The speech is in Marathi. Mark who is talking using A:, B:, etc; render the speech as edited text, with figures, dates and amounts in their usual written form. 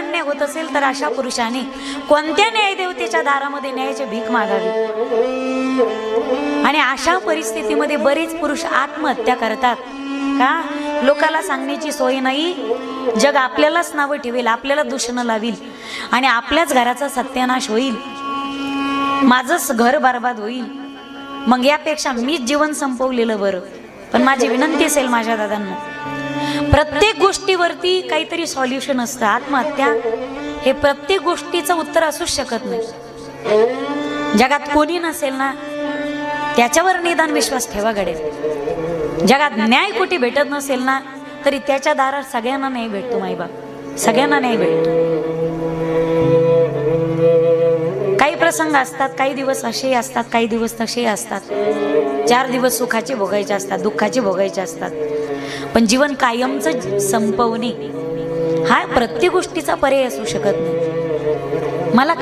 A: अन्याय होत असेल तर अशा पुरुषाने कोणत्या न्यायदेवतेच्या दारामध्ये न्यायाची भीक मागावी। आणि अशा परिस्थितीमध्ये बरेच पुरुष आत्महत्या करतात का? लोकाला सांगण्याची सोय नाही, जग आपल्यालाच नावं ठेवेल, आपल्याला दूषण लावील आणि आपल्याच घराचा सत्यानाश होईल, माझंच घर बर्बाद होईल। मग यापेक्षा मीच जीवन संपवलेलं बरं। पण माझी विनंती असेल माझ्या दादांना, प्रत्येक गोष्टीवरती काहीतरी सॉल्युशन असतं। आत्महत्या हे प्रत्येक गोष्टीचं उत्तर असूच शकत नाही। जगात कोणी नसेल ना त्याच्यावर निदान विश्वास ठेवा घडेल। जगात न्याय कुठे भेटत नसेल ना तरी त्याच्या दारात सगळ्यांना नाही भेटतो माईबाप, सगळ्यांना नाही भेटतो। काही प्रसंग असतात, काही दिवस असे असतात, काही दिवस तसे असतात। 4 दिवस सुखाचे भोगायचे असतात, दुःखाचे भोगायचे असतात, पण जीवन कायमचं संपवणे हा प्रत्येक गोष्टीचा पर्याय असू शकत नाही। मला